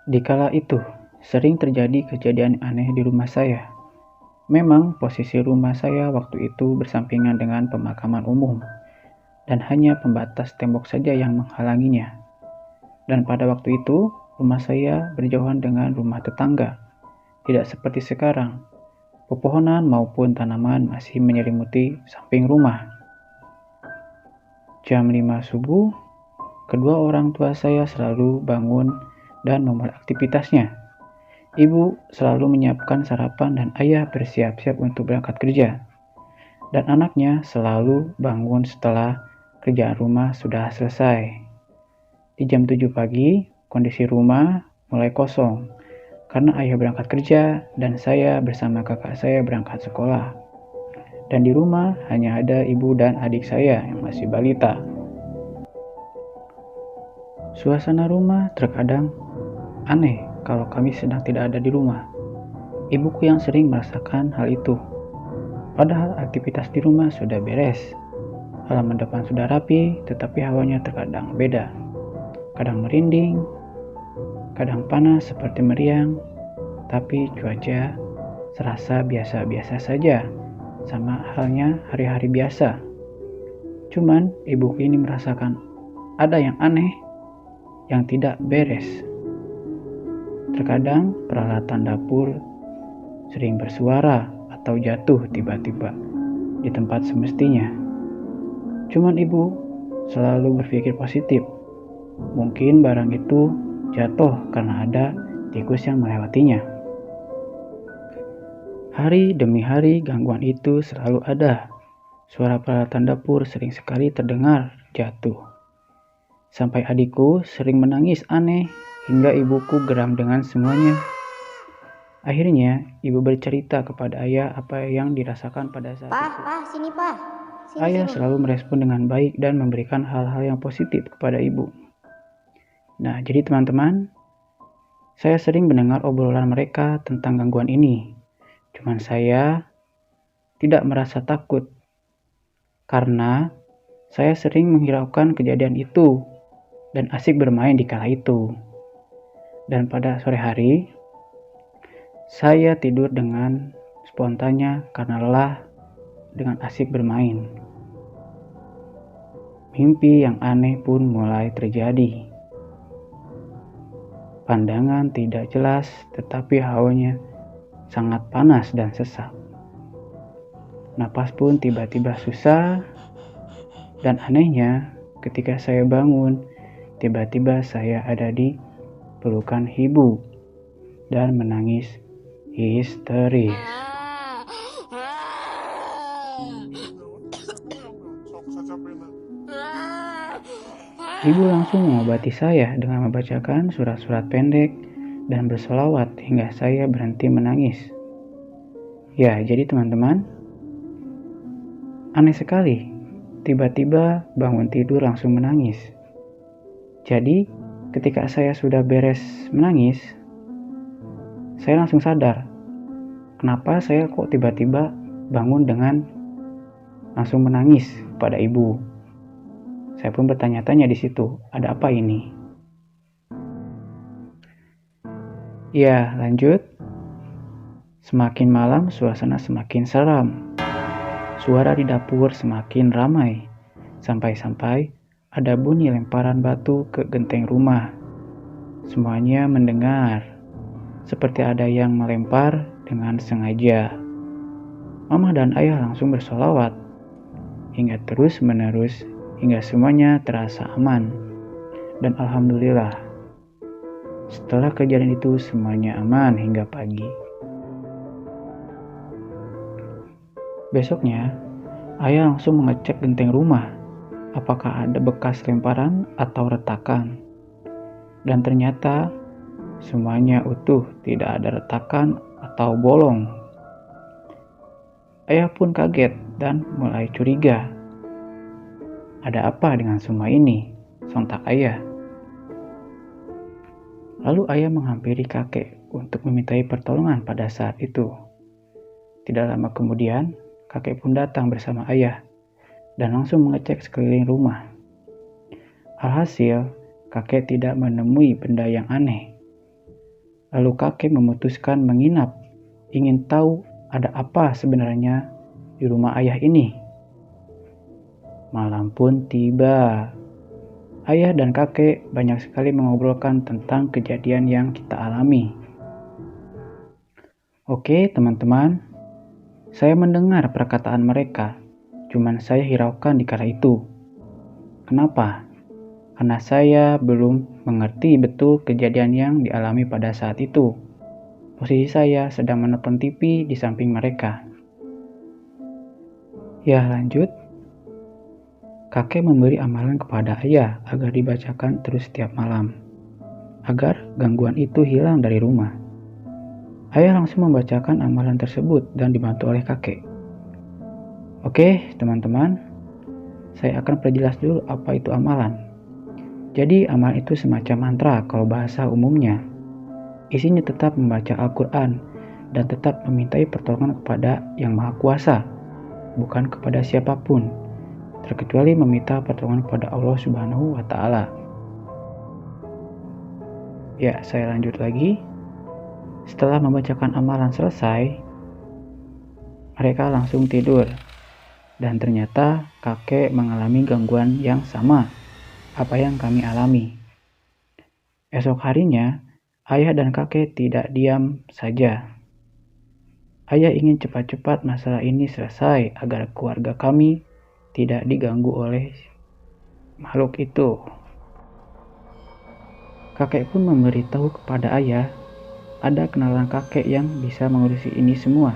Di kala itu, sering terjadi kejadian aneh di rumah saya. Memang posisi rumah saya waktu itu bersampingan dengan pemakaman umum, dan hanya pembatas tembok saja yang menghalanginya. Dan pada waktu itu, rumah saya berjauhan dengan rumah tetangga. Tidak seperti sekarang, pepohonan maupun tanaman masih menyelimuti samping rumah. Jam 5 subuh, kedua orang tua saya selalu bangun dan memulai aktivitasnya. Ibu selalu menyiapkan sarapan dan ayah bersiap-siap untuk berangkat kerja. Dan anaknya selalu bangun setelah kerjaan rumah sudah selesai. Di jam 7 pagi, kondisi rumah mulai kosong karena ayah berangkat kerja dan saya bersama kakak saya berangkat sekolah. Dan di rumah hanya ada ibu dan adik saya yang masih balita. Suasana rumah terkadang aneh kalau kami sedang tidak ada di rumah. Ibuku yang sering merasakan hal itu. Padahal aktivitas di rumah sudah beres. Halaman depan sudah rapi, tetapi hawanya terkadang beda. Kadang merinding, kadang panas seperti meriang, tapi cuaca serasa biasa-biasa saja, sama halnya hari-hari biasa. Cuman ibuku ini merasakan ada yang aneh, yang tidak beres. Terkadang peralatan dapur sering bersuara atau jatuh tiba-tiba di tempat semestinya. Cuman ibu selalu berpikir positif. Mungkin barang itu jatuh karena ada tikus yang melewatinya. Hari demi hari gangguan itu selalu ada. Suara peralatan dapur sering sekali terdengar jatuh. Sampai adikku sering menangis aneh hingga ibuku geram dengan semuanya. Akhirnya, ibu bercerita kepada ayah apa yang dirasakan pada saat itu. Pak, sini Pak. Ayah selalu merespon dengan baik dan memberikan hal-hal yang positif kepada ibu. Nah, jadi teman-teman, saya sering mendengar obrolan mereka tentang gangguan ini. Cuman saya tidak merasa takut karena saya sering menghiraukan kejadian itu dan asik bermain di kala itu. Dan pada sore hari, saya tidur dengan spontannya karena lelah dengan asik bermain. Mimpi yang aneh pun mulai terjadi. Pandangan tidak jelas, tetapi hawanya sangat panas dan sesak. Napas pun tiba-tiba susah, dan anehnya ketika saya bangun, tiba-tiba saya ada di pelukan ibu dan menangis histeris. Ibu langsung mengobati saya dengan membacakan surat-surat pendek dan bersolawat hingga saya berhenti menangis. Ya, jadi teman-teman, aneh sekali. Tiba-tiba bangun tidur langsung menangis. Jadi, ketika saya sudah beres menangis, saya langsung sadar. Kenapa saya kok tiba-tiba bangun dengan langsung menangis kepada ibu? Saya pun bertanya-tanya di situ, ada apa ini? Ya, lanjut. Semakin malam, suasana semakin seram. Suara di dapur semakin ramai. Sampai-sampai ada bunyi lemparan batu ke genteng rumah. Semuanya mendengar. Seperti ada yang melempar dengan sengaja. Mama dan ayah langsung bersolawat. Hingga terus-menerus, hingga semuanya terasa aman. Dan alhamdulillah, setelah kejadian itu semuanya aman hingga pagi. Besoknya, ayah langsung mengecek genteng rumah, apakah ada bekas lemparan atau retakan. Dan ternyata semuanya utuh, tidak ada retakan atau bolong. Ayah pun kaget dan mulai curiga. Ada apa dengan semua ini? Sontak ayah. Lalu ayah menghampiri kakek untuk memintai pertolongan pada saat itu. Tidak lama kemudian, kakek pun datang bersama ayah dan langsung mengecek sekeliling rumah. Alhasil, kakek tidak menemui benda yang aneh. Lalu kakek memutuskan menginap, ingin tahu ada apa sebenarnya di rumah ayah ini. Malam pun tiba. Ayah dan kakek banyak sekali mengobrolkan tentang kejadian yang kita alami. Oke, teman-teman, saya mendengar perkataan mereka, cuman saya hiraukan di kala itu. Kenapa? Karena saya belum mengerti betul kejadian yang dialami pada saat itu. Posisi saya sedang menonton TV di samping mereka. Ya, lanjut. Kakek memberi amalan kepada ayah agar dibacakan terus setiap malam, agar gangguan itu hilang dari rumah. Ayah langsung membacakan amalan tersebut dan dibantu oleh kakek. Oke, teman-teman, saya akan perjelas dulu apa itu amalan. Jadi, amalan itu semacam mantra kalau bahasa umumnya. Isinya tetap membaca Al-Quran dan tetap memintai pertolongan kepada Yang Maha Kuasa, bukan kepada siapapun, terkecuali meminta pertolongan kepada Allah Subhanahu wa Ta'ala. Ya, saya lanjut lagi. Setelah membacakan amalan selesai, mereka langsung tidur. Dan ternyata kakek mengalami gangguan yang sama apa yang kami alami. Esok harinya, ayah dan kakek tidak diam saja. Ayah ingin cepat-cepat masalah ini selesai agar keluarga kami tidak diganggu oleh makhluk itu. Kakek pun memberitahu kepada ayah ada kenalan kakek yang bisa mengurusi ini semua.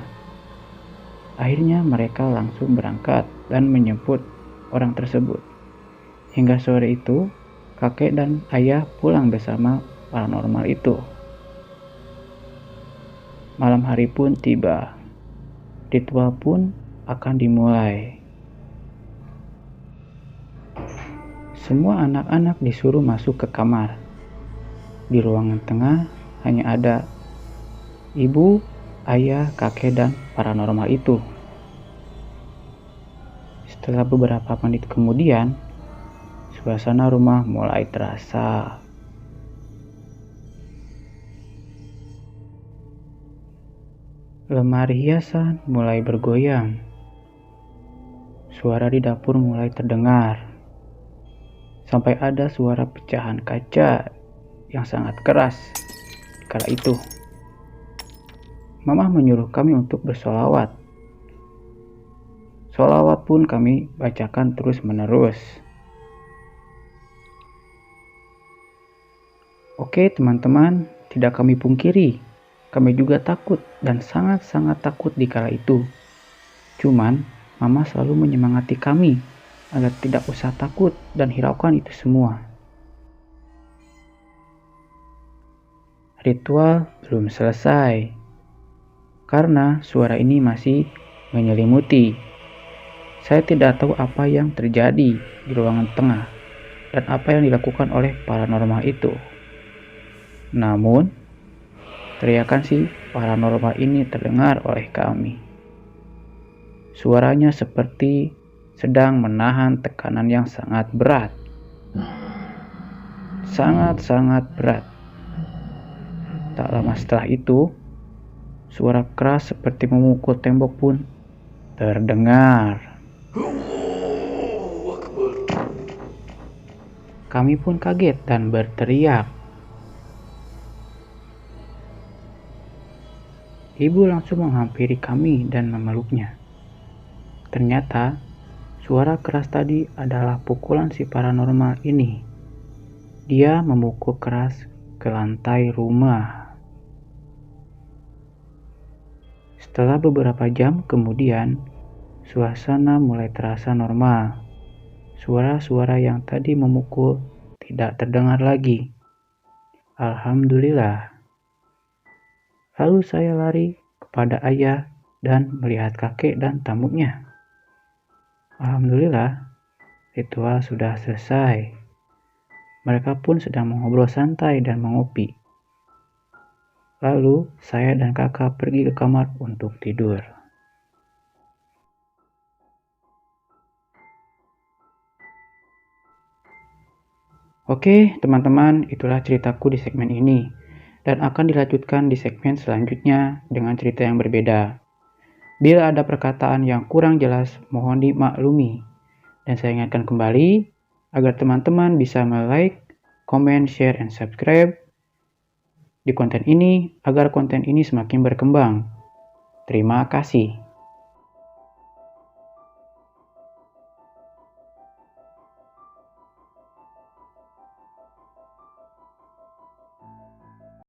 Akhirnya mereka langsung berangkat dan menjemput orang tersebut. Hingga sore itu, kakek dan ayah pulang bersama paranormal itu. Malam hari pun tiba. Ritual pun akan dimulai. Semua anak-anak disuruh masuk ke kamar. Di ruangan tengah hanya ada ibu, ayah, kakek, dan paranormal itu. Setelah beberapa menit kemudian, suasana rumah mulai terasa. Lemari hiasan mulai bergoyang. Suara di dapur mulai terdengar. Sampai ada suara pecahan kaca yang sangat keras kala itu. Mama menyuruh kami untuk bersolawat. Solawat pun kami bacakan terus-menerus. Oke teman-teman, tidak kami pungkiri, kami juga takut dan sangat-sangat takut di kala itu. Cuman, Mama selalu menyemangati kami agar tidak usah takut dan hiraukan itu semua. Ritual belum selesai, karena suara ini masih menyelimuti. Saya tidak tahu apa yang terjadi di ruangan tengah dan apa yang dilakukan oleh paranormal itu. Namun, teriakan si paranormal ini terdengar oleh kami. Suaranya seperti sedang menahan tekanan yang sangat berat. Sangat-sangat berat. Tak lama setelah itu, suara keras seperti memukul tembok pun terdengar. Kami pun kaget dan berteriak. Ibu langsung menghampiri kami dan memeluknya. Ternyata, suara keras tadi adalah pukulan si paranormal ini. Dia memukul keras ke lantai rumah. Setelah beberapa jam kemudian, suasana mulai terasa normal. Suara-suara yang tadi memukul tidak terdengar lagi. Alhamdulillah. Lalu saya lari kepada ayah dan melihat kakek dan tamunya. Alhamdulillah, ritual sudah selesai. Mereka pun sedang mengobrol santai dan mengopi. Lalu, saya dan kakak pergi ke kamar untuk tidur. Oke, teman-teman, itulah ceritaku di segmen ini. dan akan dilanjutkan di segmen selanjutnya dengan cerita yang berbeda. Bila ada perkataan yang kurang jelas, mohon dimaklumi. Dan saya ingatkan kembali agar teman-teman bisa like, comment, share, and subscribe di konten ini agar konten ini semakin berkembang. Terima kasih.